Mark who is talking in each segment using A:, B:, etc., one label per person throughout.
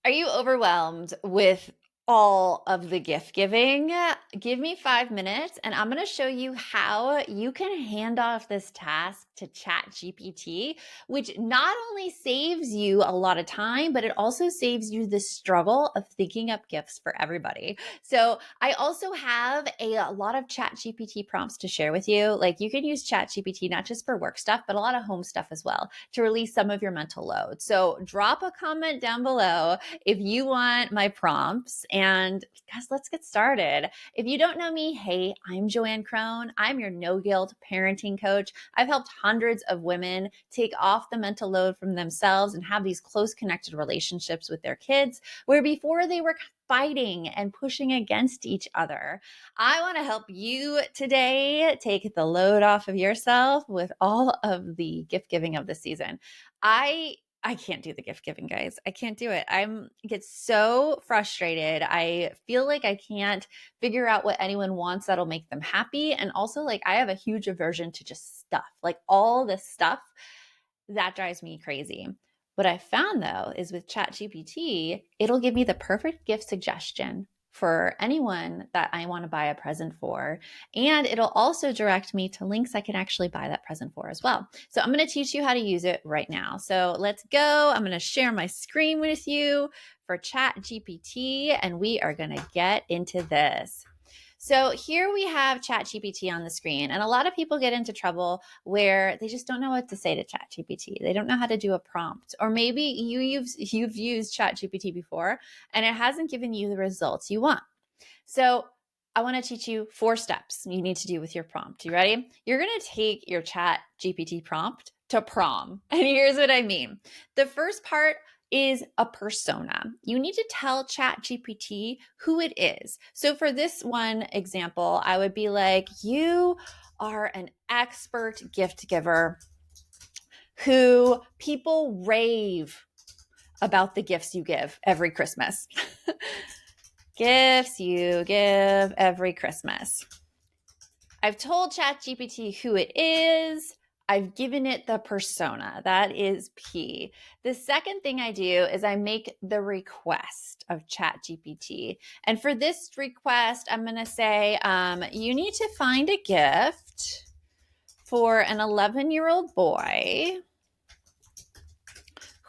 A: Are you overwhelmed with all of the gift giving? Give me 5 minutes and I'm going to show you how you can hand off this task to Chat-GPT, which not only saves you a lot of time, but it also saves you the struggle of thinking up gifts for everybody. So I also have a lot of Chat-GPT prompts to share with you. Like you can use Chat-GPT not just for work stuff, but a lot of home stuff as well to release some of your mental load. So drop a comment down below if you want my prompts. And guys, let's get started. If you don't know me, hey, I'm Joanne Crone. I'm your no guilt parenting coach. I've helped hundreds of women take off the mental load from themselves and have these close connected relationships with their kids, where before they were fighting and pushing against each other. I want to help you today take the load off of yourself with all of the gift giving of the season. I can't do the gift giving, guys. I can't do it. Get so frustrated. I feel like I can't figure out what anyone wants that'll make them happy. And also, like, I have a huge aversion to just stuff, like all this stuff that drives me crazy. What I found though is with ChatGPT, it'll give me the perfect gift suggestion for anyone that I want to buy a present for. And it'll also direct me to links I can actually buy that present for as well. So I'm going to teach you how to use it right now. So let's go. I'm going to share my screen with you for ChatGPT, and we are going to get into this. So here we have ChatGPT on the screen, and a lot of people get into trouble where they just don't know what to say to ChatGPT. They don't know how to do a prompt, or maybe you've used ChatGPT before and it hasn't given you the results you want. So I want to teach you 4 steps you need to do with your prompt. You ready? You're going to take your ChatGPT prompt to prom, and here's what I mean. The first part is a persona. You need to tell ChatGPT who it is. So for this one example, I would be like, you are an expert gift giver who people rave about the gifts you give every Christmas. Gifts you give every Christmas. I've told ChatGPT who it is. I've given it the persona. That is P. The second thing I do is I make the request of ChatGPT. And for this request, I'm going to say, you need to find a gift for an 11-year-old boy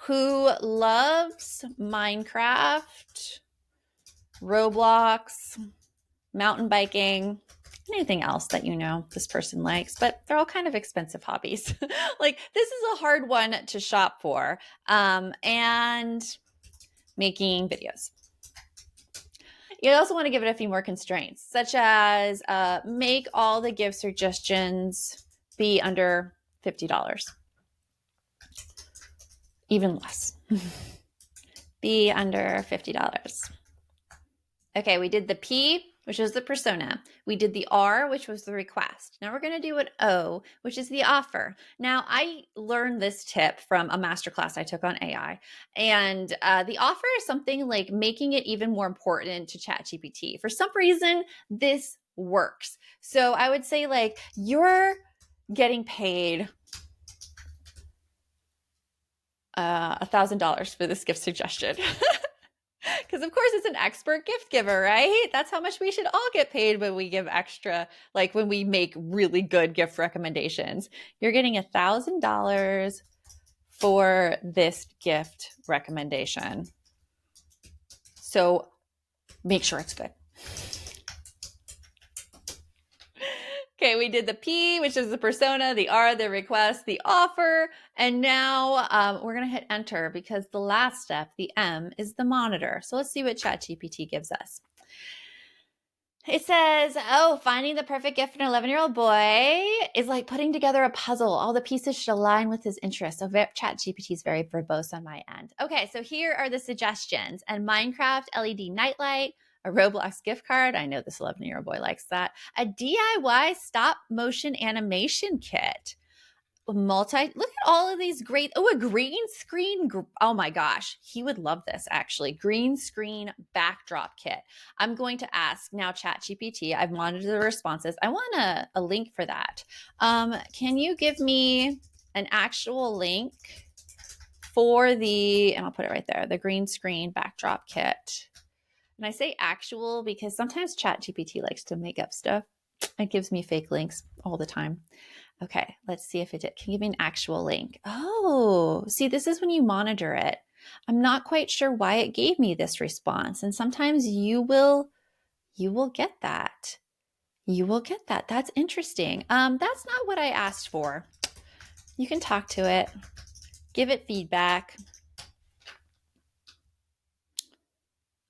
A: who loves Minecraft, Roblox, mountain biking, anything else that you know this person likes, but they're all kind of expensive hobbies. Like this is a hard one to shop for, and making videos. You also want to give it a few more constraints, such as make all the gift suggestions be under $50, even less. Be under $50. Okay, we did the P, which was the persona. We did the R, which was the request. Now we're going to do an O, which is the offer. Now, I learned this tip from a masterclass I took on AI. And the offer is something like making it even more important to ChatGPT. For some reason, this works. So I would say, like, you're getting paid $1,000 for this gift suggestion. Because of course it's an expert gift giver, right? That's how much we should all get paid when we give extra, like when we make really good gift recommendations. You're getting $1,000 for this gift recommendation. So make sure it's good. Okay, we did the P, which is the persona, the R, the request, the offer, and now we're going to hit enter because the last step, the M, is the monitor. So let's see what ChatGPT gives us. It says, oh, finding the perfect gift for an 11-year-old boy is like putting together a puzzle. All the pieces should align with his interests. So ChatGPT is very verbose on my end. Okay, so here are the suggestions. And Minecraft LED nightlight, a Roblox gift card. I know this 11-year-old boy likes that. A DIY stop motion animation kit. Look at all of these great, a green screen. Oh my gosh, he would love this actually. Green screen backdrop kit. I'm going to ask now ChatGPT. I've monitored the responses. I want a link for that. Can you give me an actual link for the, and I'll put it right there, the green screen backdrop kit. And I say actual because sometimes Chat-GPT likes to make up stuff. It gives me fake links all the time. Okay, let's see if it did. Can you give me an actual link? Oh, see, this is when you monitor it. I'm not quite sure why it gave me this response. And sometimes you will get that. You will get that. That's interesting. That's not what I asked for. You can talk to it, give it feedback.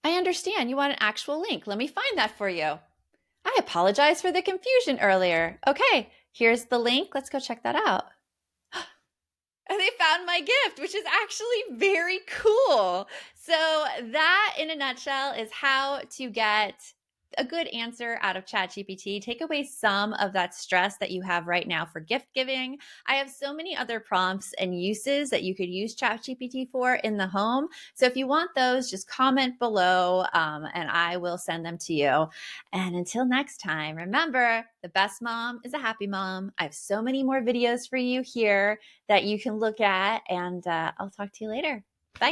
A: I understand you want an actual link. Let me find that for you. I apologize for the confusion earlier. Okay, here's the link. Let's go check that out. And they found my gift, which is actually very cool. So that, in a nutshell, is how to get a good answer out of ChatGPT. Take away some of that stress that you have right now for gift giving. I have so many other prompts and uses that you could use ChatGPT for in the home. So if you want those, just comment below and I will send them to you. And until next time, remember, the best mom is a happy mom. I have so many more videos for you here that you can look at, and I'll talk to you later. Bye.